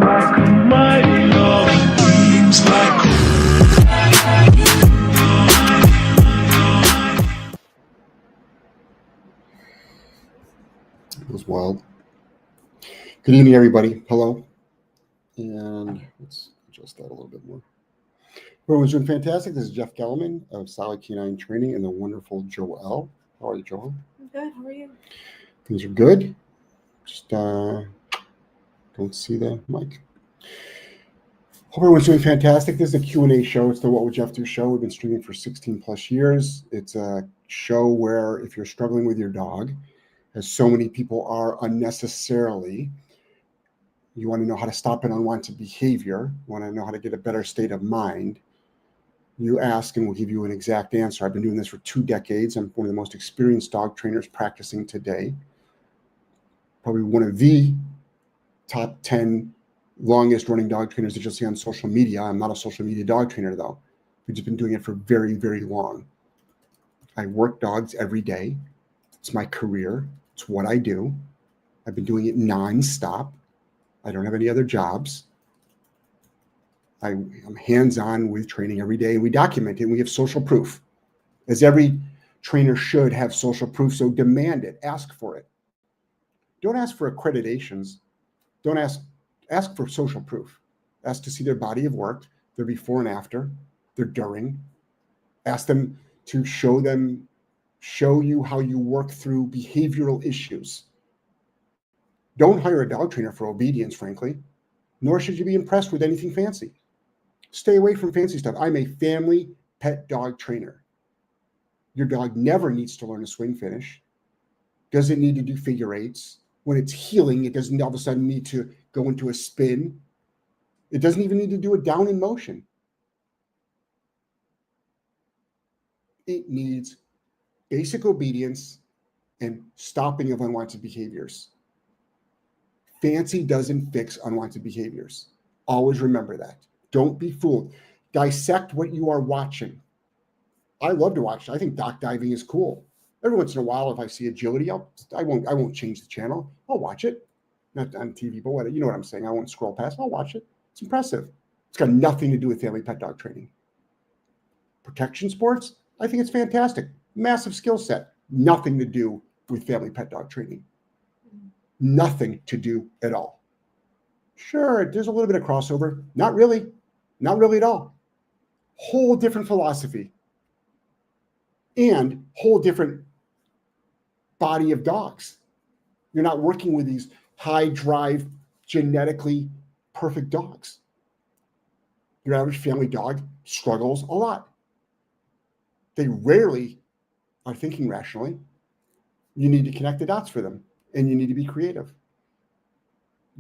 like a mighty long dreams like It was wild. Good evening, everybody. Hello. And let's adjust that a little bit more. Everyone's doing fantastic. This is Jeff Gelman of Solid Canine Training and the wonderful Joelle. How are you, Joelle? I'm good. How are you? Things are good. Just don't see the mic. Hope everyone's doing fantastic. This is a Q&A show. It's the What Would Jeff Do show. We've been streaming for 16 plus years. It's a show where if you're struggling with your dog, as so many people are unnecessarily, you want to know how to stop an unwanted behavior, you want to know how to get a better state of mind, you ask and we'll give you an exact answer. I've been doing this for 2 decades. I'm one of the most experienced dog trainers practicing today. Probably one of the top 10 longest running dog trainers that you'll see on social media. I'm not a social media dog trainer though. We've just been doing it for very, very long. I work dogs every day. It's my career. It's what I do. I've been doing it nonstop. I don't have any other jobs. I'm hands-on with training every day, and we document it, and we have social proof. As every trainer should have social proof, so demand it, ask for it. Don't ask for accreditations. Don't ask for social proof. Ask to see their body of work, their before and after, their during. Ask them to show you how you work through behavioral issues. Don't hire a dog trainer for obedience, frankly, nor should you be impressed with anything fancy. Stay away from fancy stuff. I'm a family pet dog trainer. Your dog never needs to learn a swing finish, doesn't need to do figure eights. When it's healing, it doesn't all of a sudden need to go into a spin. It doesn't even need to do a down in motion. It needs basic obedience and stopping of unwanted behaviors. Fancy doesn't fix unwanted behaviors. Always remember that. Don't be fooled. Dissect what you are watching. I love to watch. I think dock diving is cool. Every once in a while, if I see agility, I won't change the channel. I'll watch it. Not on TV, but whatever. You know what I'm saying. I won't scroll past. I'll watch it. It's impressive. It's got nothing to do with family pet dog training. Protection sports, I think it's fantastic. Massive skill set. Nothing to do with family pet dog training. Nothing to do at all. Sure, there's a little bit of crossover. Not really. Not really at all. Whole different philosophy. And whole different body of dogs. You're not working with these high drive, genetically perfect dogs. Your average family dog struggles a lot. They rarely are thinking rationally. You need to connect the dots for them, and you need to be creative.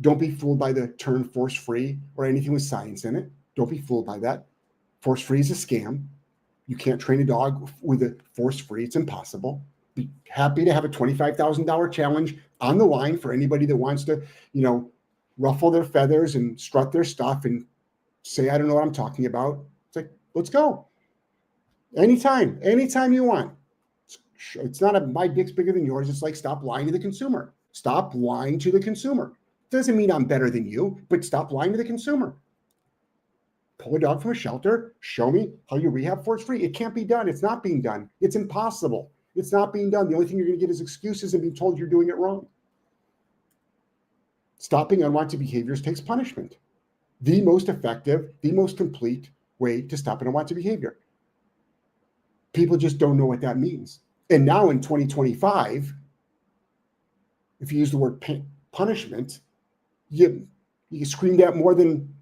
Don't be fooled by the term force-free or anything with science in it. Don't be fooled by that. Force-free is a scam. You can't train a dog with a force-free. It's impossible. Be happy to have a $25,000 challenge on the line for anybody that wants to, ruffle their feathers and strut their stuff and say, I don't know what I'm talking about. It's like, let's go. Anytime you want. It's not my dick's bigger than yours. It's like, stop lying to the consumer. Stop lying to the consumer. Doesn't mean I'm better than you, but stop lying to the consumer. Pull a dog from a shelter. Show me how you rehab force-free. It can't be done. It's not being done. It's impossible. It's not being done. The only thing you're going to get is excuses and being told you're doing it wrong. Stopping unwanted behaviors takes punishment. The most effective, the most complete way to stop an unwanted behavior. People just don't know what that means. And now in 2025, if you use the word punishment, you get screamed at more than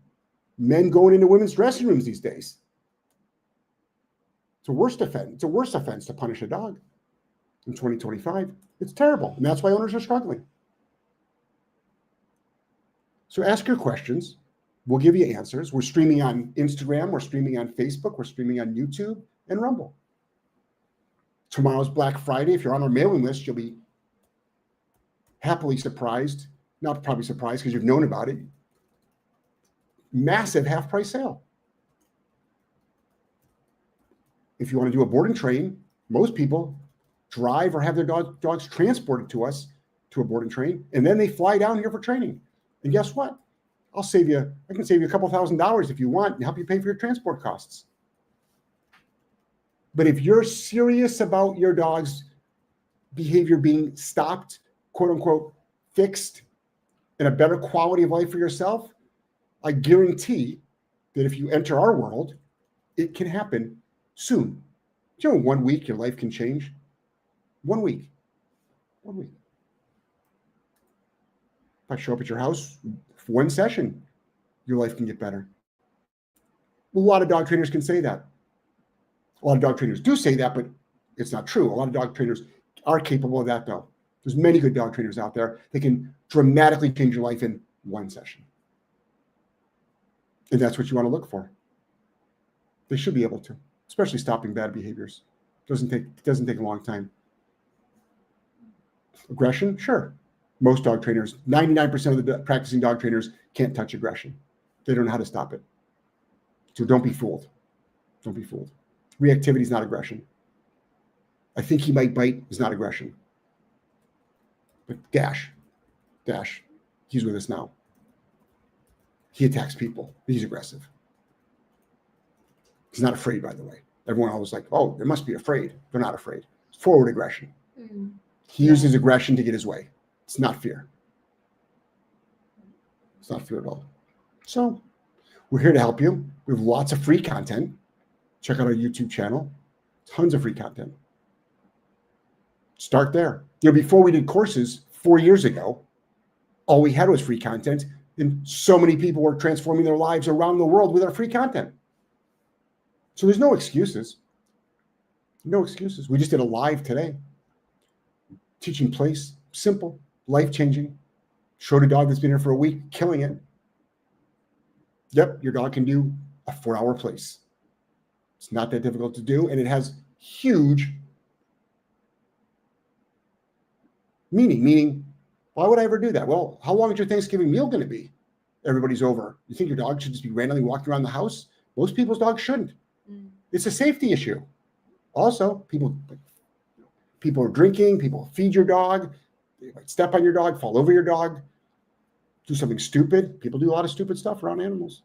men going into women's dressing rooms these days. It's a worse offense. It's a worse offense to punish a dog in 2025. It's terrible, and that's why owners are struggling. So ask your questions. We'll give you answers. We're streaming on Instagram. We're streaming on Facebook. We're streaming on YouTube and Rumble. Tomorrow's Black Friday. If you're on our mailing list, you'll be happily surprised. Not probably surprised because you've known about it. Massive half-price sale. If you want to do a board and train, most people drive or have their dogs transported to us to a board and train, and then they fly down here for training. And guess what? I can save you a couple $1,000s if you want and help you pay for your transport costs. But if you're serious about your dog's behavior being stopped, quote unquote, fixed, and a better quality of life for yourself, I guarantee that if you enter our world, it can happen soon. You know, in 1 week, your life can change. 1 week. 1 week. If I show up at your house for one session, your life can get better. A lot of dog trainers can say that. A lot of dog trainers do say that, but it's not true. A lot of dog trainers are capable of that, though. There's many good dog trainers out there that can dramatically change your life in one session. And that's what you want to look for. They should be able to, especially stopping bad behaviors. It doesn't take a long time. Aggression, sure. Most dog trainers, 99% of the practicing dog trainers can't touch aggression. They don't know how to stop it. So don't be fooled. Don't be fooled. Reactivity is not aggression. I think he might bite is not aggression. But Dash, he's with us now. He attacks people. He's aggressive. He's not afraid, by the way. Everyone always like, oh, they must be afraid. They're not afraid. It's forward aggression. Mm-hmm. He uses aggression to get his way. It's not fear. It's not fear at all. So we're here to help you. We have lots of free content. Check out our YouTube channel. Tons of free content. Start there. You know, before we did courses 4 years ago, all we had was free content. And so many people were transforming their lives around the world with our free content. So there's no excuses. No excuses. We just did a live today. Teaching place, simple, life-changing. Showed a dog that's been here for a week, killing it. Yep, your dog can do a 4-hour place. It's not that difficult to do, and it has huge meaning, why would I ever do that? Well, how long is your Thanksgiving meal going to be? Everybody's over. You think your dog should just be randomly walking around the house? Most people's dogs shouldn't. It's a safety issue. Also, people are drinking, people feed your dog, they might step on your dog, fall over your dog, do something stupid. People do a lot of stupid stuff around animals.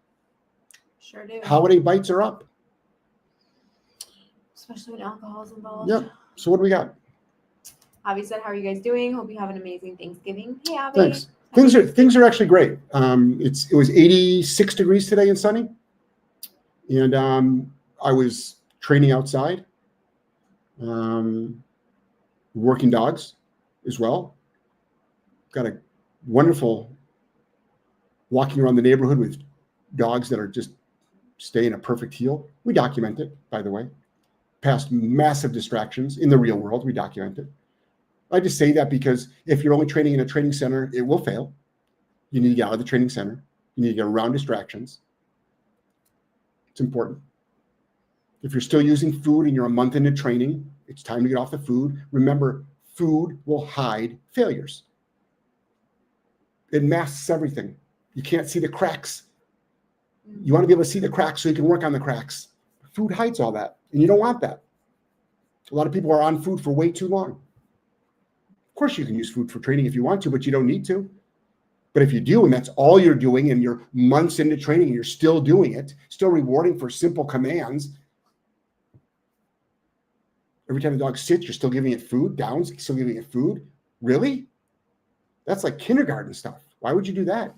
Sure do. Holiday bites are up. Especially when alcohol is involved. Yep. So what do we got? Avi said, how are you guys doing? Hope you have an amazing Thanksgiving. Hey, Avi. Thanks. Things are actually great. It was 86 degrees today and sunny. And I was training outside, working dogs as well. Got a wonderful walking around the neighborhood with dogs that are just staying a perfect heel. We document it, by the way. Past massive distractions in the real world, we document it. I just say that because if you're only training in a training center, it will fail. You need to get out of the training center. You need to get around distractions. It's important. If you're still using food and you're a month into training, it's time to get off the food. Remember, food will hide failures. It masks everything. You can't see the cracks. You want to be able to see the cracks so you can work on the cracks. Food hides all that, and you don't want that. A lot of people are on food for way too long. Of course, you can use food for training if you want to, but you don't need to. But if you do, and that's all you're doing, and you're months into training, and you're still doing it, still rewarding for simple commands. Every time the dog sits, you're still giving it food. Downs, still giving it food. Really? That's like kindergarten stuff. Why would you do that?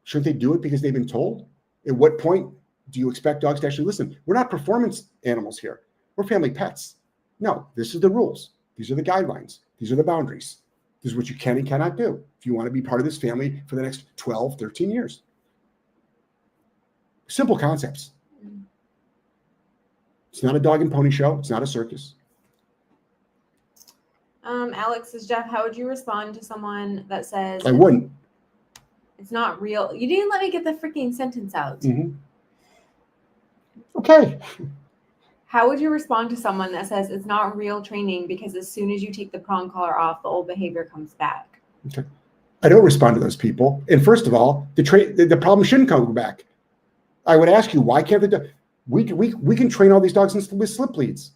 Shouldn't they do it because they've been told? At what point do you expect dogs to actually listen? We're not performance animals here. We're family pets. No, this is the rules. These are the guidelines. These are the boundaries. This is what you can and cannot do if you want to be part of this family for the next 12, 13 years. Simple concepts. It's not a dog and pony show. It's not a circus. Alex says, Jeff, how would you respond to someone that says... I wouldn't. It's not real. You didn't let me get the freaking sentence out. Mm-hmm. Okay. How would you respond to someone that says it's not real training because as soon as you take the prong collar off, the old behavior comes back? Okay. I don't respond to those people. And first of all, the problem shouldn't come back. I would ask you, why can't the we can train all these dogs with slip leads.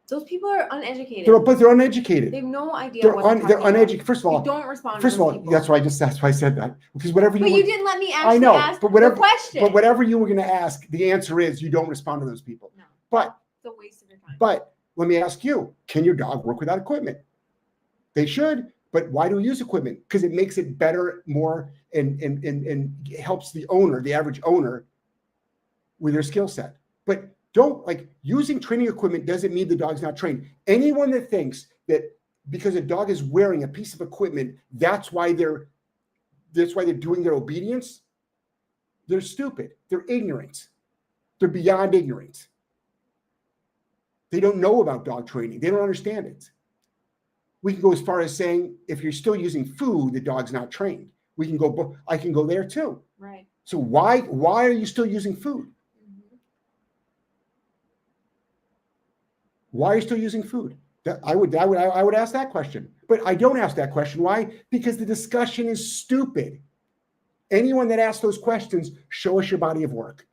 Those people are uneducated. They're uneducated. They have no idea They're what they're talking about. uneducated. First of all, You don't respond. First to of those all, people. that's why I said that, because whatever you. But you didn't let me actually I know, ask but whatever, the question. But whatever you were going to ask, the answer is you don't respond to those people. No. But It's a waste of your time. But let me ask you: can your dog work without equipment? They should. But why do you use equipment? Because it makes it better, more, and helps the owner, the average owner, with their skill set. But don't, like, using training equipment doesn't mean the dog's not trained. Anyone that thinks that because a dog is wearing a piece of equipment, that's why they're doing their obedience, they're stupid. They're ignorant. They're beyond ignorant. They don't know about dog training. They don't understand it. We can go as far as saying if you're still using food, the dog's not trained. I can go there too. Right. So why are you still using food? Mm-hmm. Why are you still using food? I would ask that question, but I don't ask that question. Why? Because the discussion is stupid. Anyone that asks those questions, show us your body of work.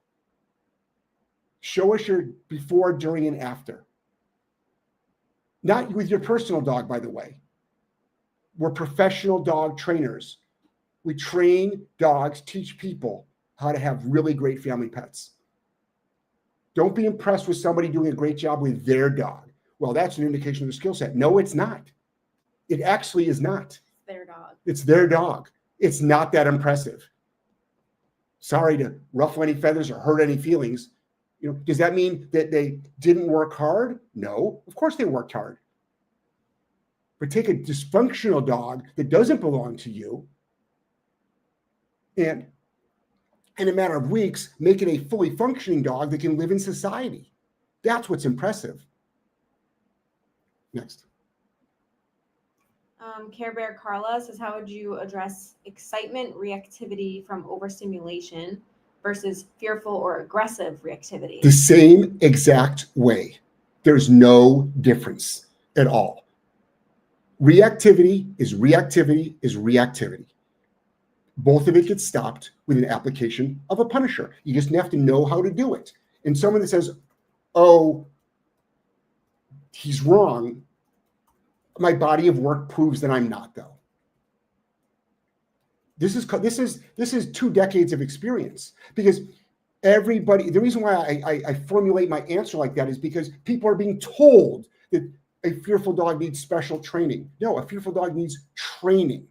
Show us your before, during, and after. Not with your personal dog, by the way. We're professional dog trainers. We train dogs, teach people how to have really great family pets. Don't be impressed with somebody doing a great job with their dog. Well, that's an indication of the skill set. No, it's not. It actually is not. Their dog. It's their dog. It's not that impressive. Sorry to ruffle any feathers or hurt any feelings. Does that mean that they didn't work hard? No, of course they worked hard. But take a dysfunctional dog that doesn't belong to you, and in a matter of weeks, make it a fully functioning dog that can live in society. That's what's impressive. Next. Care Bear Carla says, how would you address excitement reactivity from overstimulation versus fearful or aggressive reactivity? The same exact way. There's no difference at all. Reactivity is reactivity is reactivity. Both of it gets stopped with an application of a punisher. You just have to know how to do it. And someone that says, oh, he's wrong, my body of work proves that I'm not, though. This is 2 decades of experience, because everybody, the reason why I formulate my answer like that is because people are being told that a fearful dog needs special training. No, a fearful dog needs training.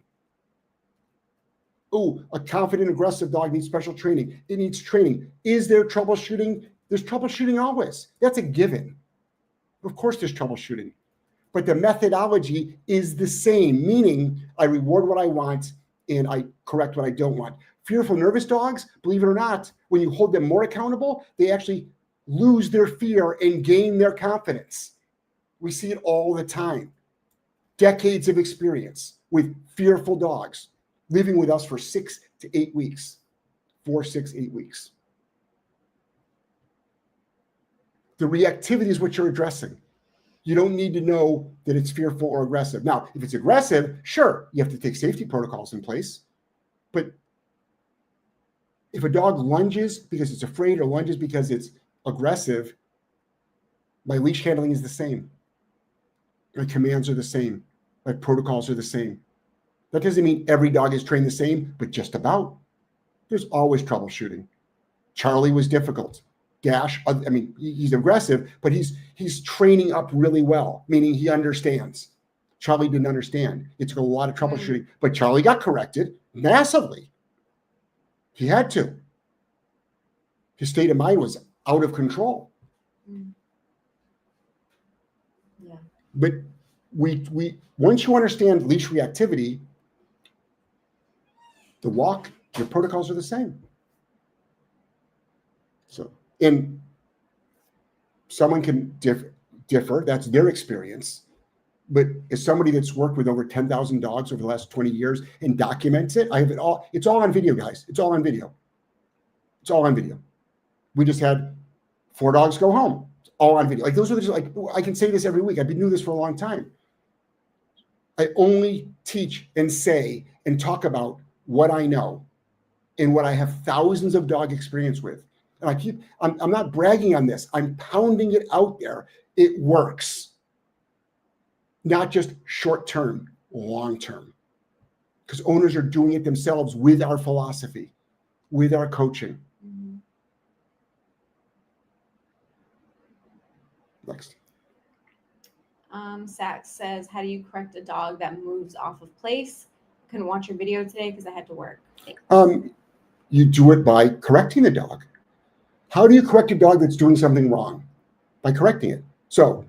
Oh, a confident, aggressive dog needs special training. It needs training. Is there troubleshooting? There's troubleshooting always. That's a given. Of course there's troubleshooting. But the methodology is the same, meaning I reward what I want and I correct what I don't want. Fearful, nervous dogs, believe it or not, when you hold them more accountable, they actually lose their fear and gain their confidence. We see it all the time. Decades of experience with fearful dogs living with us for 6 to 8 weeks. 4, 6, 8 weeks. The reactivity is what you're addressing. You don't need to know that it's fearful or aggressive. Now, if it's aggressive, sure, you have to take safety protocols in place. But if a dog lunges because it's afraid or lunges because it's aggressive, my leash handling is the same. My commands are the same. My protocols are the same. That doesn't mean every dog is trained the same, but just about. There's always troubleshooting. Charlie was difficult. Dash, I mean, he's aggressive, but he's training up really well, meaning he understands. Charlie didn't understand. It took a lot of troubleshooting, but Charlie got corrected massively. He had to. His state of mind was out of control. Yeah. But we once you understand leash reactivity, the walk, your protocols are the same. So, and someone can differ. That's their experience. But as somebody that's worked with over 10,000 dogs over the last 20 years and documents it, I have it all. It's all on video, guys. It's all on video. It's all on video. We just had 4 dogs go home. It's all on video. Like those are just like, I can say this every week. I've been doing this for a long time. I only teach and say and talk about what I know and what I have thousands of dog experience with. And I'm not bragging on this. I'm pounding it out there. It works. not just short term, long term. Because owners are doing it themselves with our philosophy, with our coaching. Mhm. Next. Sax says, how do you correct a dog that moves off of place? Couldn't watch your video today because I had to work. Thanks. You do it by correcting the dog. How do you correct a dog that's doing something wrong? By correcting it. So,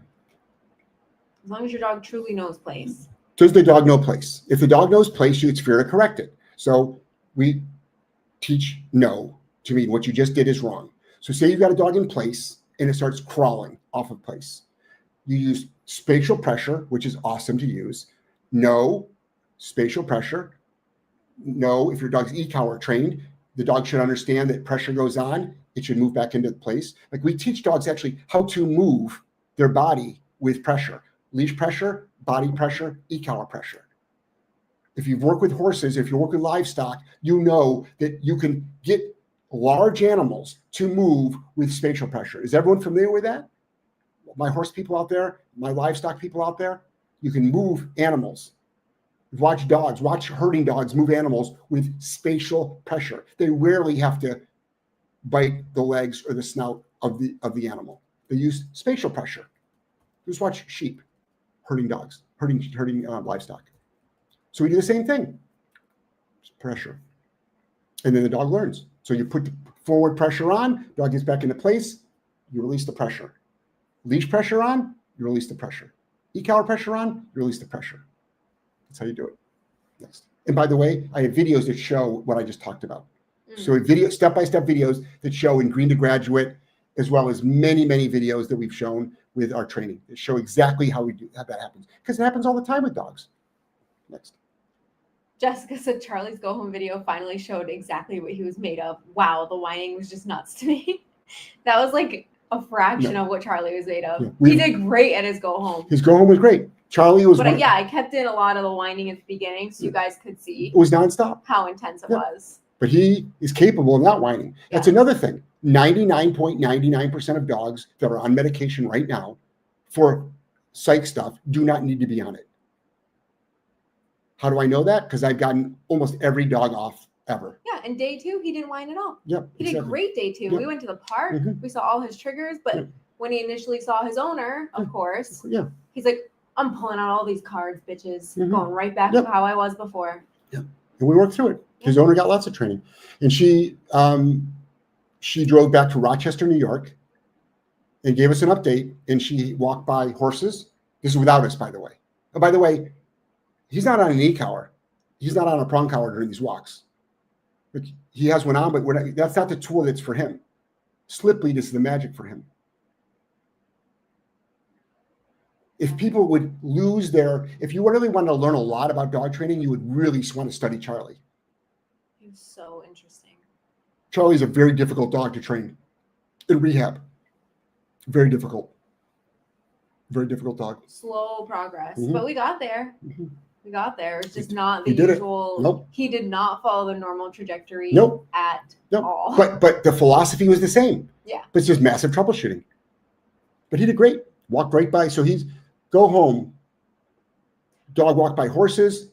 As long as your dog truly knows place. does the dog know place? If the dog knows place, it's fair to correct it. So we teach no to mean what you just did is wrong. So say you've got a dog in place and it starts crawling off of place. You use spatial pressure, which is awesome to use. No, spatial pressure. No, if your dog's e-collar trained, the dog should understand that pressure goes on, it should move back into place. Like we teach dogs actually how to move their body with pressure. Leash pressure, body pressure, e-collar pressure. If you've worked with horses, if you work with livestock, you know that you can get large animals to move with spatial pressure. Is everyone familiar with that? My horse people out there, my livestock people out there, you can move animals. Watch dogs, watch herding dogs move animals with spatial pressure. They rarely have to bite the legs or the snout of the animal. They use spatial pressure. Just watch sheep, herding dogs, herding livestock. So we do the same thing. Pressure. And then the dog learns. So you put the forward pressure on, dog gets back into place, you release the pressure. Leash pressure on, you release the pressure. E-collar pressure on, you release the pressure. That's how you do it. Next. And by the way, I have videos that show what I just talked about. So video, step-by-step videos that show in Green to Graduate, as well as many, many videos that we've shown with our training that show exactly how that happens. Because it happens all the time with dogs. Next. Jessica said Charlie's go home video finally showed exactly what he was made of. Wow, the whining was just nuts to me. That was like a fraction of what Charlie was made of. Yeah, he did great at his go home. His go home was great. Charlie was. But I kept in a lot of the whining at the beginning so you guys could see. It was nonstop. How intense it was. But he is capable of not whining. That's another thing. 99.99% of dogs that are on medication right now for psych stuff do not need to be on it. How do I know that? Because I've gotten almost every dog off ever. Yeah, and day 2, he didn't whine at all. Yep. He did great day 2. We went to the park. We saw all his triggers. But when he initially saw his owner, of course, he's like, I'm pulling out all these cards, bitches. Going right back to how I was before. Yeah. And we worked through it. His owner got lots of training. And she drove back to Rochester, New York, and gave us an update. And she walked by horses. This is without us, by the way. And by the way, he's not on an e-collar. He's not on a prong collar during these walks. But he has one on, but that's not the tool that's for him. Slip lead is the magic for him. If people would lose if you really want to learn a lot about dog training, you would really want to study Charlie. He was so interesting. Charlie's a very difficult dog to train in rehab. Very difficult. Very difficult dog. Slow progress, but we got there. We got there. It's just not the usual. Nope. He did not follow the normal trajectory at all. But the philosophy was the same. Yeah. But it's just massive troubleshooting. But he did great. Walked right by. So he's go home. Dog walked by horses,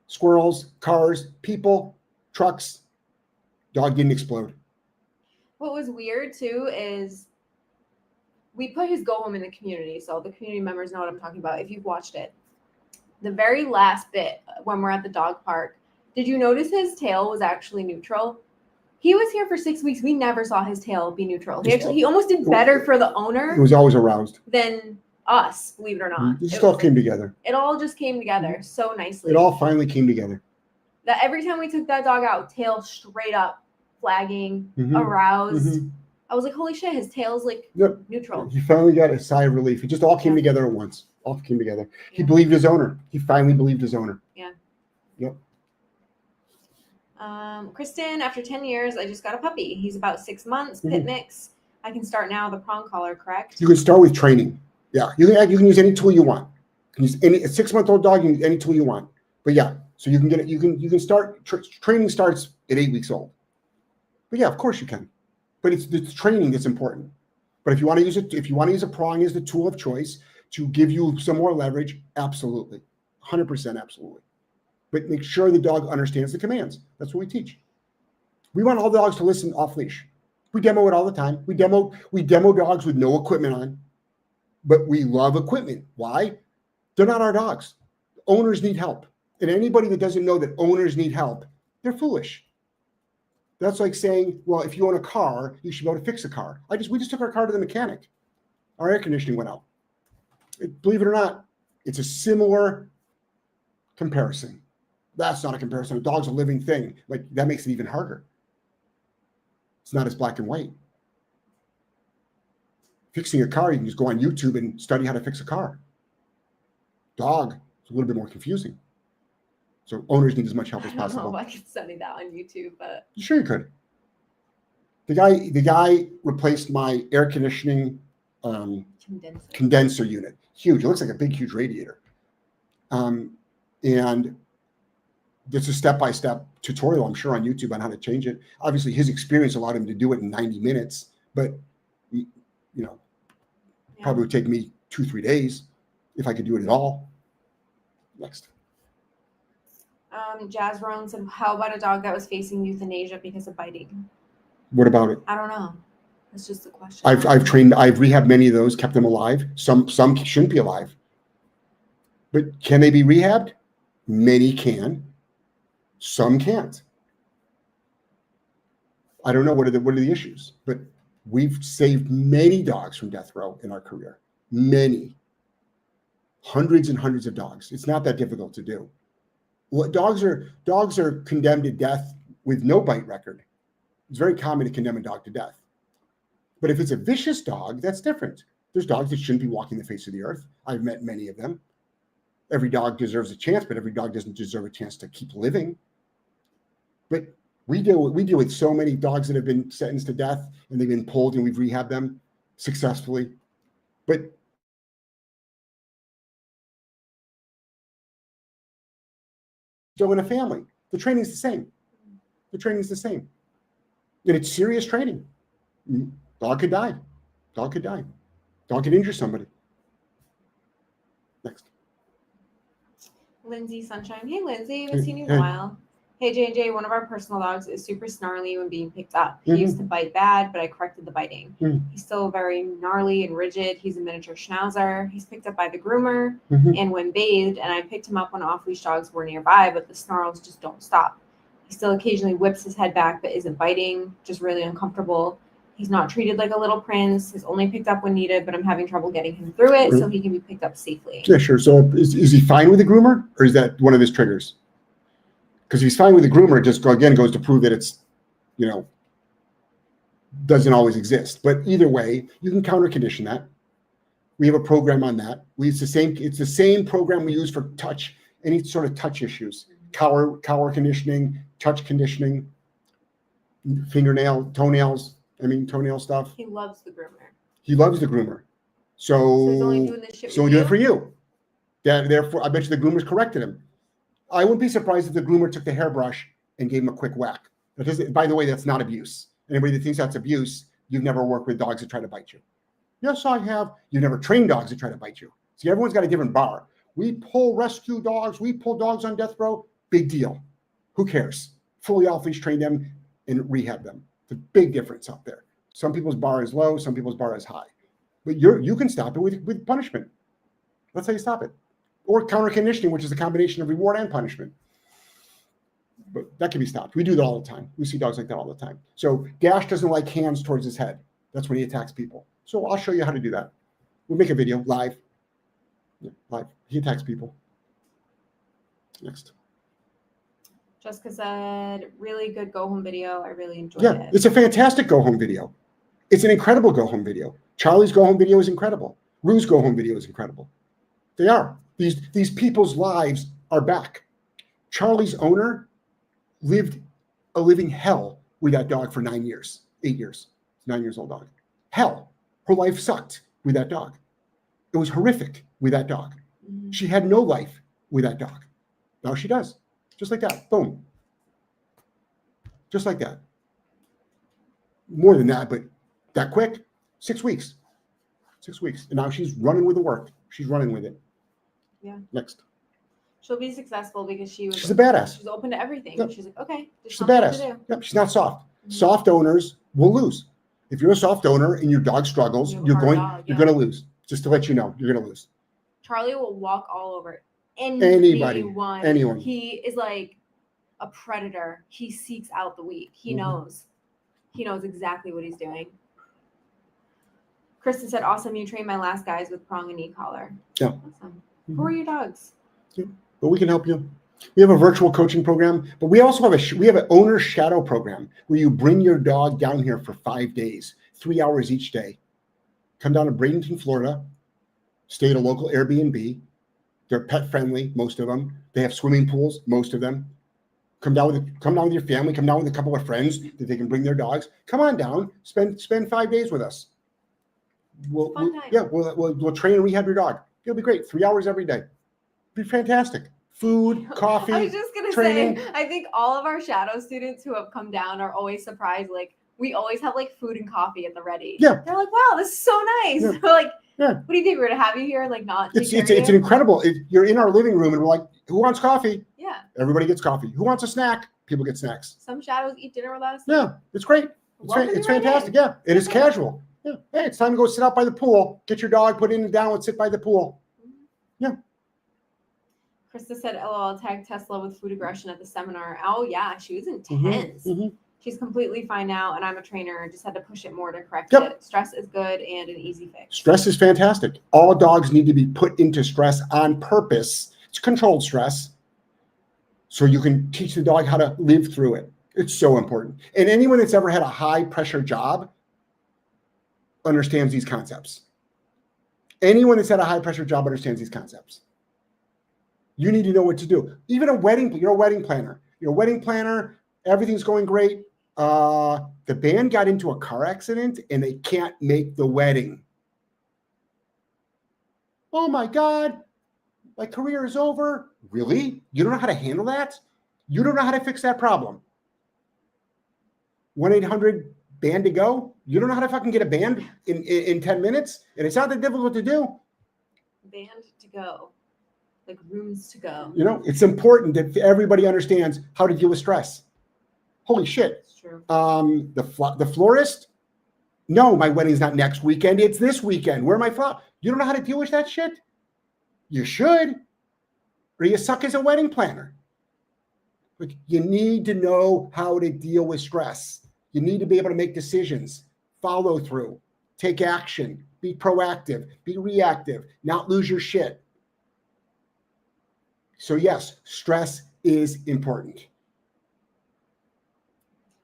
squirrels, cars, people, trucks. Dog didn't explode. What was weird too is we put his go home in the community. So the community members know what I'm talking about if you've watched it. The very last bit when we're at the dog park, did you notice his tail was actually neutral? He was here for 6 weeks. We never saw his tail be neutral. He almost did better for the owner. It was always aroused. Than us, believe it or not. It just all came together. It all just came together so nicely. It all finally came together. That every time we took that dog out, tail straight up, flagging, aroused. I was like, holy shit, his tail's like neutral. He finally got a sigh of relief. It just all came together at once. All came together. He believed his owner. He finally believed his owner. Yeah. Yep. Kristen, after 10 years, I just got a puppy. He's about 6 months, pit mix. I can start now the prong collar, correct? You can start with training. Yeah. You can use any tool you want. You can use a 6-month-old dog, you can use any tool you want. But yeah, so you can get it, you can start training starts at 8 weeks old. But yeah, of course you can. But it's the training that's important. But if you want to use it, if you want to use a prong as the tool of choice, to give you some more leverage, absolutely. 100% absolutely. But make sure the dog understands the commands. That's what we teach. We want all dogs to listen off leash. We demo it all the time. We demo dogs with no equipment on, but we love equipment. Why? They're not our dogs. Owners need help. And anybody that doesn't know that owners need help, they're foolish. That's like saying, well, if you own a car, you should be able to fix a car. We just took our car to the mechanic. Our air conditioning went out. Believe it or not, it's a similar comparison. That's not a comparison. A dog's a living thing. Like, that makes it even harder. It's not as black and white. Fixing a car, you can just go on YouTube and study how to fix a car. Dog, it's a little bit more confusing. So owners need as much help as possible. I don't know if I could study that on YouTube, but sure you could. The guy replaced my air conditioning condenser unit. Huge. It looks like a big, huge radiator. And there's a step-by-step tutorial, I'm sure, on YouTube on how to change it. Obviously, his experience allowed him to do it in 90 minutes, but probably would take me 2-3 days if I could do it at all. Next. Jazz Rowan said, how about a dog that was facing euthanasia because of biting? What about it? I don't know. That's just the question. I've rehabbed many of those, kept them alive. Some shouldn't be alive. But can they be rehabbed? Many can. Some can't. I don't know what are the issues, but we've saved many dogs from death row in our career. Many. Hundreds and hundreds of dogs. It's not that difficult to do. Well, dogs are condemned to death with no bite record. It's very common to condemn a dog to death. But if it's a vicious dog, that's different. There's dogs that shouldn't be walking the face of the earth. I've met many of them. Every dog deserves a chance, but every dog doesn't deserve a chance to keep living. But we deal with so many dogs that have been sentenced to death and they've been pulled and we've rehabbed them successfully. But so in a family, the training's the same. The training's the same. And it's serious training. Dog could die. Dog could die. Dog could injure somebody. Next. Lindsay Sunshine. Hey, Lindsay. Haven't seen you in a while. Hey, J&J, one of our personal dogs is super snarly when being picked up. He used to bite bad, but I corrected the biting. He's still very gnarly and rigid. He's a miniature schnauzer. He's picked up by the groomer and when bathed, and I picked him up when off-leash dogs were nearby, but the snarls just don't stop. He still occasionally whips his head back, but isn't biting, just really uncomfortable. He's not treated like a little prince. He's only picked up when needed, but I'm having trouble getting him through it so he can be picked up safely. Yeah, sure. So is he fine with the groomer, or is that one of his triggers? Because if he's fine with the groomer, it just goes to prove that it's, doesn't always exist. But either way, you can counter condition that. We have a program on that. It's the same program we use for touch, any sort of touch issues, collar conditioning, touch conditioning, toenail stuff. He loves the groomer. He loves the groomer. So he's only doing this shit so we do it for you. Therefore, I bet you the groomer's corrected him. I wouldn't be surprised if the groomer took the hairbrush and gave him a quick whack. By the way, that's not abuse. Anybody that thinks that's abuse, you've never worked with dogs that try to bite you. Yes, I have. You've never trained dogs that try to bite you. See, everyone's got a different bar. We pull rescue dogs. We pull dogs on death row. Big deal. Who cares? Fully off-leash train them and rehab them. It's a big difference out there. Some people's bar is low. Some people's bar is high. But you can stop it with punishment. That's how you stop it. Or counter conditioning, which is a combination of reward and punishment. But that can be stopped. We do that all the time. We see dogs like that all the time. So Dash doesn't like hands towards his head. That's when he attacks people. So I'll show you how to do that. We'll make a video live. Yeah, live. He attacks people. Next. Jessica said, really good go home video. I really enjoyed it. Yeah, it's a fantastic go home video. It's an incredible go home video. Charlie's go home video is incredible. Rue's go home video is incredible. They are. These people's lives are back. Charlie's owner lived a living hell with that dog for 9 years, 8 years. 9 years old dog. Hell. Her life sucked with that dog. It was horrific with that dog. She had no life with that dog. Now she does. Just like that. Boom. Just like that. More than that, but that quick. 6 weeks. 6 weeks. And now she's running with the work. She's running with it. Yeah. Next. She'll be successful because She's a badass. She's open to everything. Yep. She's like, okay, there's She's a something badass. to do. Yep. She's not soft. Mhm. Soft owners will lose. If you're a soft owner and your dog struggles, You have a hard dog, you're yeah. going to lose. Just to let you know, you're going to lose. Charlie will walk all over Anybody. Anyone. He is like a predator. He seeks out the weak. He knows. He knows exactly what he's doing. Kristen said, awesome, you trained my last guys with prong and e-collar. Yeah. Awesome. Who are your dogs? Yeah. But we can help you. We have a virtual coaching program, but we also have we have an owner shadow program where you bring your dog down here for 5 days, 3 hours each day. Come down to Bradenton, Florida, stay at a local Airbnb. They're pet friendly, most of them. They have swimming pools, most of them. Come down with your family. Come down with a couple of friends that they can bring their dogs. Come on down. Spend 5 days with us. We'll train and rehab your dog. It'll be great. 3 hours every day. It'll be fantastic. Food, coffee. I was just gonna training. say, I think all of our shadow students who have come down are always surprised. Like we always have like food and coffee at the ready. Yeah. They're like, wow, this is so nice. Yeah. They're like, Yeah. what do you think we're gonna have you here? Like not. It's an incredible. You're in our living room and we're like, who wants coffee? Yeah. Everybody gets coffee. Who wants a snack? People get snacks. Some shadows eat dinner with us. Yeah, it's great. It's fantastic. Yeah, it is casual. Yeah. Hey, it's time to go sit out by the pool. Get your dog, put it in and down, and sit by the pool. Yeah. Krista said, LOL, tagged Tesla with food aggression at the seminar. Oh, yeah, she was intense. Mm-hmm. She's completely fine now, and I'm a trainer. Just had to push it more to correct Yep. it. Stress is good and an easy fix. Stress is fantastic. All dogs need to be put into stress on purpose. It's controlled stress. So you can teach the dog how to live through it. It's so important. And anyone that's ever had a high pressure job understands these concepts. Anyone that's had a high pressure job understands these concepts. You need to know what to do. Even you're a wedding planner. You're a wedding planner. Everything's going great. The band got into a car accident and they can't make the wedding. Oh my God, my career is over. Really? You don't know how to handle that? You don't know how to fix that problem. 1-800 band to go. You don't know how to fucking get a band in 10 minutes? And it's not that difficult to do. Band to go. Like rooms to go. You know, it's important that everybody understands how to deal with stress. Holy shit. It's true. The florist? No, my wedding's not next weekend. It's this weekend. Where are my flowers? You don't know how to deal with that shit? You should. Or you suck as a wedding planner. Like, you need to know how to deal with stress. You need to be able to make decisions, follow through, take action, be proactive, be reactive, not lose your shit. So yes, stress is important.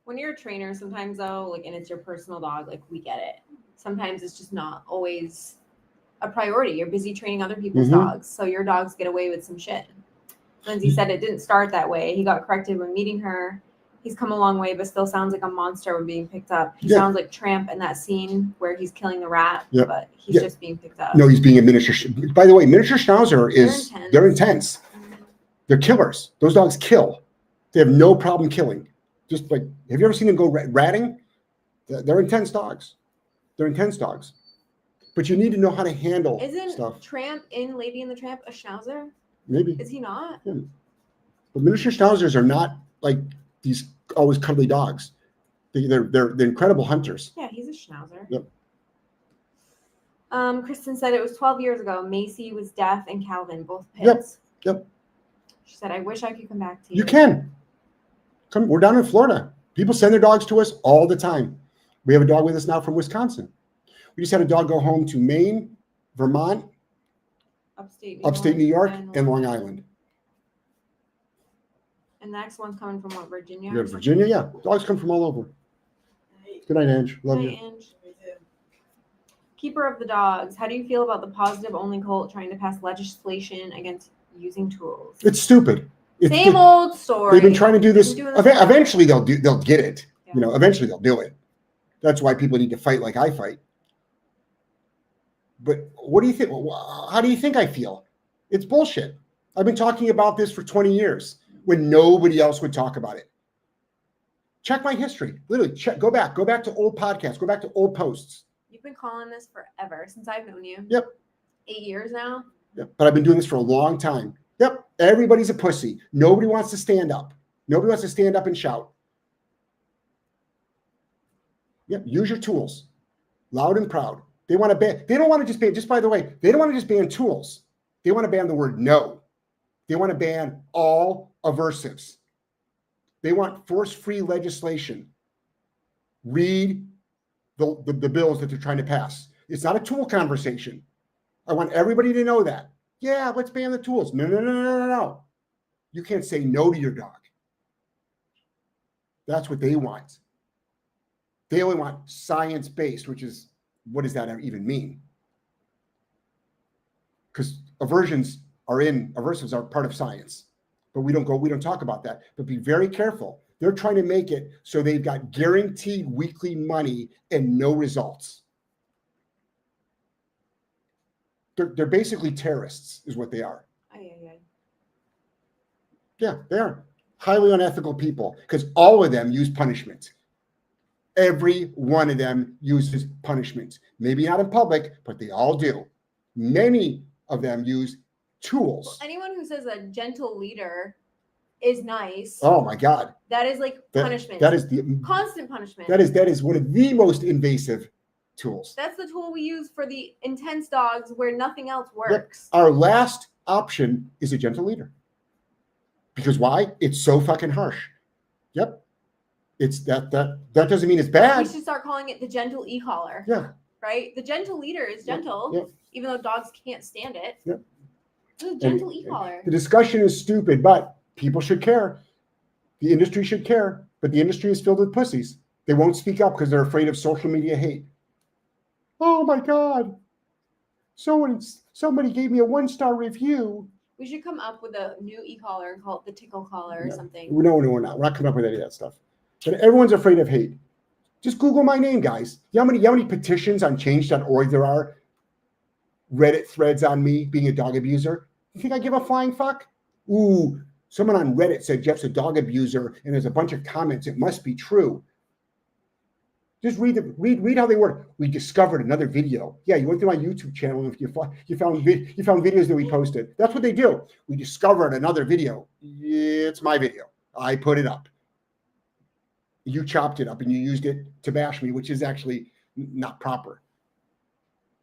When you're a trainer, sometimes though, like, and it's your personal dog, like we get it. Sometimes it's just not always a priority. You're busy training other people's dogs, so your dogs get away with some shit. Lindsay said it didn't start that way. He got corrected when meeting her. He's come a long way, but still sounds like a monster when being picked up. He sounds like Tramp in that scene where he's killing the rat, but he's just being picked up. No, he's being a miniature. By the way, miniature Schnauzer they're intense. They're killers. Those dogs kill. They have no problem killing. Just like, have you ever seen them go ratting? They're intense dogs. They're intense dogs. But you need to know how to handle stuff. Isn't Tramp in Lady and the Tramp a Schnauzer? Maybe. Is he not? Yeah. But miniature Schnauzers are not like these always cuddly dogs. They're incredible hunters. Yeah, he's a Schnauzer. Yep. Kristen said it was 12 years ago. Macy was deaf and Calvin, both pits. Yep. She said, I wish I could come back to you. You can. Come. We're down in Florida. People send their dogs to us all the time. We have a dog with us now from Wisconsin. We just had a dog go home to Maine, Vermont, upstate New York, and Long Island. And the next one's coming from what, Virginia? You got Virginia? Yeah. Dogs come from all over. Good night, Ange. Love you. Ange. Keeper of the dogs. How do you feel about the positive only cult trying to pass legislation against using tools? It's stupid. Same old story. They've been trying to do this. Eventually, they'll get it. Yeah. You know, eventually they'll do it. That's why people need to fight like I fight. But what do you think? How do you think I feel? It's bullshit. I've been talking about this for 20 years when nobody else would talk about it. Check my history. Literally, go back to old podcasts, go back to old posts. You've been calling this forever, since I've known you. Yep. 8 years now. Yep. But I've been doing this for a long time. Yep. Everybody's a pussy. Nobody wants to stand up. Nobody wants to stand up and shout. Yep. Use your tools. Loud and proud. They want to ban. They don't want to just ban. Just by the way, they don't want to just ban tools. They want to ban the word no. They want to ban all aversives. They want force-free legislation. Read the bills that they're trying to pass. It's not a tool conversation. I want everybody to know that. Yeah, let's ban the tools. No, no, no, no, no, no. You can't say no to your dog. That's what they want. They only want science-based, which is, what does that even mean? Because aversives are part of science, but we don't talk about that. But be very careful. They're trying to make it so they've got guaranteed weekly money and no results. They're basically terrorists, is what they are. Yeah, they are highly unethical people because all of them use punishment. Every one of them uses punishment. Maybe not in public, but they all do. Many of them use tools. Well, anyone who says a gentle leader is nice. Oh my God. That is like punishment. That is the constant punishment. That is one of the most invasive tools. That's the tool we use for the intense dogs where nothing else works. Yep. Our last option is a gentle leader. Because why? It's so fucking harsh. Yep. It's that doesn't mean it's bad. We should start calling it the gentle e-collar. Yeah. Right? The gentle leader is gentle, yep. Even though dogs can't stand it. Yep. It's a gentle e-collar. The discussion is stupid, but people should care. The industry should care, but the industry is filled with pussies. They won't speak up because they're afraid of social media hate. Oh my God. Somebody gave me a 1-star review. We should come up with a new e-collar and call it the tickle collar or something. No, we're not. We're not coming up with any of that stuff. But everyone's afraid of hate. Just Google my name, guys. You know how many petitions on change.org there are? Reddit threads on me being a dog abuser. You think I give a flying fuck? Ooh, someone on Reddit said Jeff's a dog abuser, and there's a bunch of comments. It must be true. Just read how they work. We discovered another video. Yeah, you went through my YouTube channel and you found videos that we posted. That's what they do. We discovered another video. It's my video. I put it up. You chopped it up and you used it to bash me, which is actually not proper.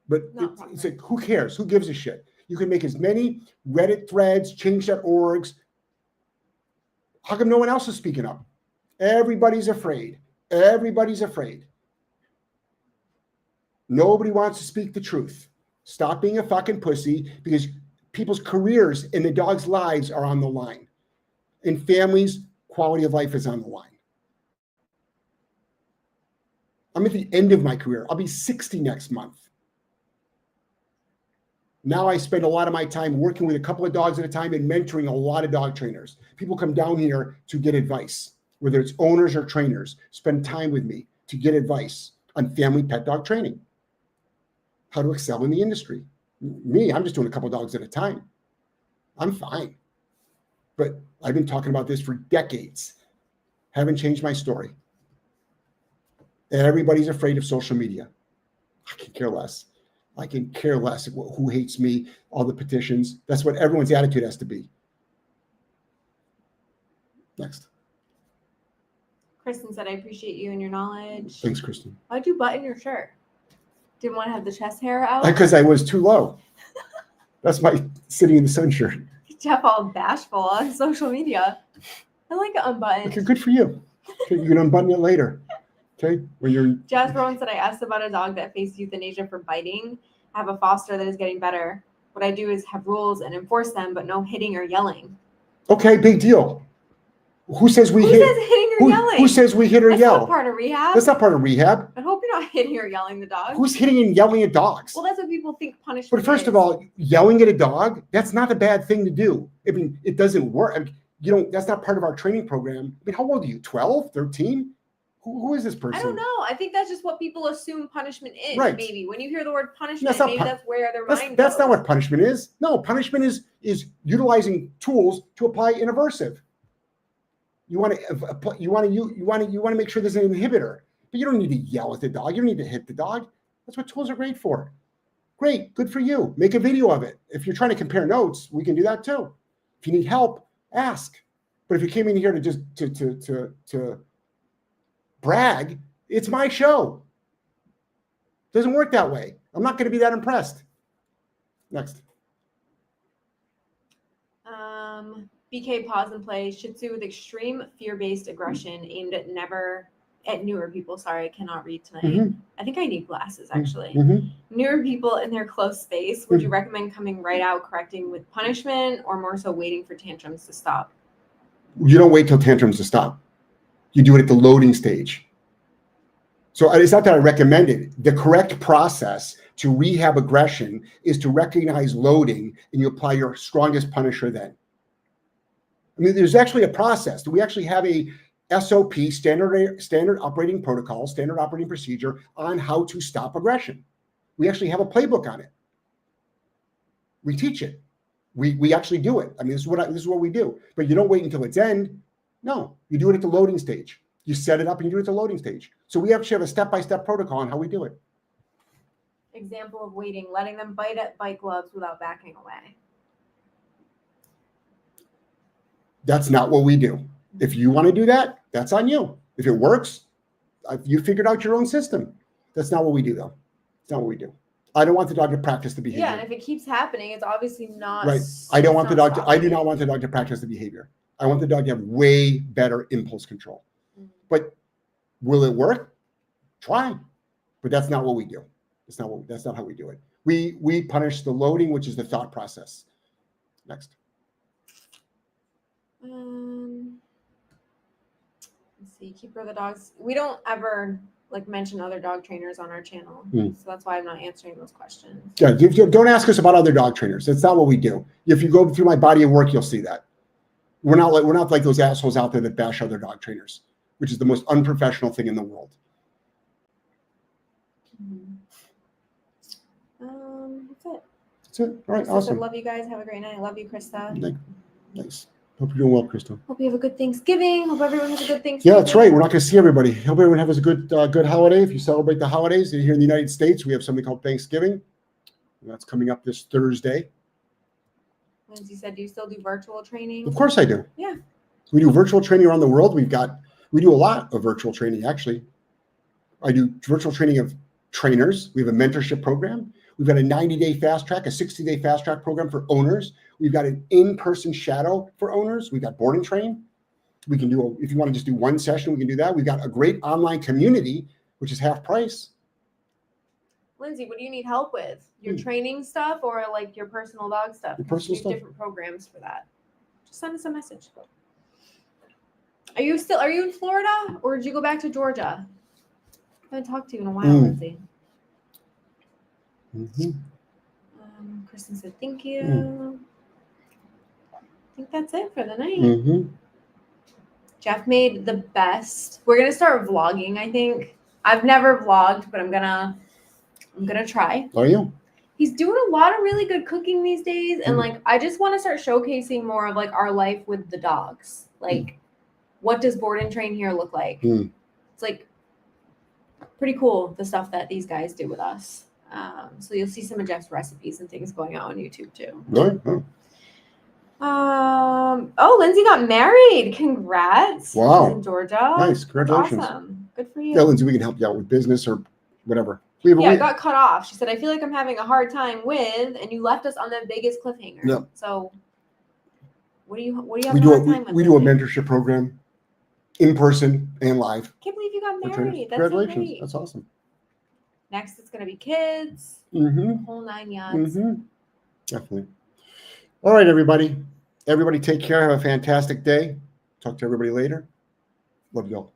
But it's like, who cares? Who gives a shit? You can make as many Reddit threads, change.orgs. How come no one else is speaking up? Everybody's afraid. Everybody's afraid. Nobody wants to speak the truth. Stop being a fucking pussy because people's careers and the dogs' lives are on the line. And families' quality of life is on the line. I'm at the end of my career. I'll be 60 next month. Now I spend a lot of my time working with a couple of dogs at a time and mentoring a lot of dog trainers. People come down here to get advice, whether it's owners or trainers, spend time with me to get advice on family pet dog training, how to excel in the industry. Me, I'm just doing a couple of dogs at a time. I'm fine. But I've been talking about this for decades. Haven't changed my story. Everybody's afraid of social media. I can care less. I can care less who hates me, all the petitions. That's what everyone's attitude has to be. Next. Kristen said, I appreciate you and your knowledge. Thanks, Kristen. Why'd you button your shirt? Didn't want to have the chest hair out? Because I was too low. That's my sitting in the sun shirt. Jeff all bashful on social media. I like it unbuttoned. Okay, good for you. Okay, you can unbutton it later. Okay, when you're. Jasper once said, I asked about a dog that faced euthanasia for biting. I have a foster that is getting better. What I do is have rules and enforce them, but no hitting or yelling. Okay, big deal. Who says we hit? Who says hitting or yelling? Who says we hit or That's yell? not part of rehab. That's not part of rehab. I hope you're not hitting or yelling the dog. Who's hitting and yelling at dogs? Well, that's what people think punishment But first is. of all, yelling at a dog, that's not a bad thing to do. I mean, it doesn't work. I mean, that's not part of our training program. I mean, how old are you? 12, 13? Who is this person? I don't know. I think that's just what people assume punishment is. Right. Maybe when you hear the word punishment, That's not maybe that's where their mind That's goes. not what punishment is. No, punishment is utilizing tools to apply an aversive. You want to make sure there's an inhibitor, but you don't need to yell at the dog. You don't need to hit the dog. That's what tools are great for. Great, good for you. Make a video of it. If you're trying to compare notes, we can do that too. If you need help, ask. But if you came in here to just to brag, it's my show. Doesn't work that way. I'm not going to be that impressed. Next. BK pause and play. Shih Tzu with extreme fear-based aggression aimed at newer people. Sorry, I cannot read tonight. Mm-hmm. I think I need glasses actually. Mm-hmm. Newer people in their close space. Would you recommend coming right out correcting with punishment, or more so waiting for tantrums to stop? You don't wait till tantrums to stop. You do it at the loading stage. So it's not that I recommend it. The correct process to rehab aggression is to recognize loading, and you apply your strongest punisher then. I mean, there's actually a process. We actually have a SOP, standard operating protocol, standard operating procedure on how to stop aggression. We actually have a playbook on it. We teach it. We actually do it. I mean, this is what we do. But you don't wait until it's end. No, you do it at the loading stage. You set it up and you do it at the loading stage. So we actually have a step-by-step protocol on how we do it. Example of waiting, letting them bite at bite gloves without backing away. That's not what we do. If you want to do that, that's on you. If it works, you figured out your own system. That's not what we do, though. It's not what we do. I don't want the dog to practice the behavior. Yeah, and if it keeps happening, it's obviously not right. I don't want the dog to. I do not want the dog to practice the behavior. I want the dog to have way better impulse control. Mm-hmm. But will it work? Try. But that's not what we do. That's not how we do it. We punish the loading, which is the thought process. Next. Let's see. Keeper of the dogs. We don't ever mention other dog trainers on our channel, so that's why I'm not answering those questions. Yeah, don't ask us about other dog trainers. That's not what we do. If you go through my body of work, you'll see that we're not like those assholes out there that bash other dog trainers, which is the most unprofessional thing in the world. That's it. That's it. All right, Krista awesome. Said, love you guys. Have a great night. Love you, Krista. Nice. Hope you're doing well, Krista. Hope you have a good Thanksgiving. Hope everyone has a good Thanksgiving. Yeah, that's right. We're not going to see everybody. Hope everyone has a good holiday. If you celebrate the holidays here in the United States, we have something called Thanksgiving. That's coming up this Thursday. Lindsay said, do you still do virtual training? Of course I do. Yeah. We do virtual training around the world. We do a lot of virtual training, actually. I do virtual training of trainers. We have a mentorship program. We've got a 90-day fast track, a 60-day fast track program for owners. We've got an in-person shadow for owners. We've got board and train. We can do, if you want to just do one session, we can do that. We've got a great online community, which is half price. Lindsay, what do you need help with? Your training stuff or your personal dog stuff? Your personal stuff. Different programs for that. Just send us a message. Are you in Florida or did you go back to Georgia? I haven't talked to you in a while, Lindsay. Kristen said, thank you. I think that's it for the night. Jeff made the best. We're going to start vlogging, I think. I've never vlogged, but I'm gonna try. Are you? He's doing a lot of really good cooking these days. And I just want to start showcasing more of our life with the dogs. What does board and train here look like? It's pretty cool, the stuff that these guys do with us. So you'll see some of Jeff's recipes and things going out on YouTube too. Lindsay got married. Congrats. Wow. She's in Georgia. Nice. Congratulations. That's awesome. Good for you. Yeah, Lindsay, we can help you out with business or whatever. I got cut off. She said, I feel like I'm having a hard time with, and you left us on the biggest cliffhanger. Yeah. So what do you have a hard time with? We do a mentorship program in person and live. Can't believe you got married. That's Congratulations. So great. That's awesome. Next, it's going to be kids. Whole 9 yards. Definitely. All right, everybody. Everybody take care. Have a fantastic day. Talk to everybody later. Love you all.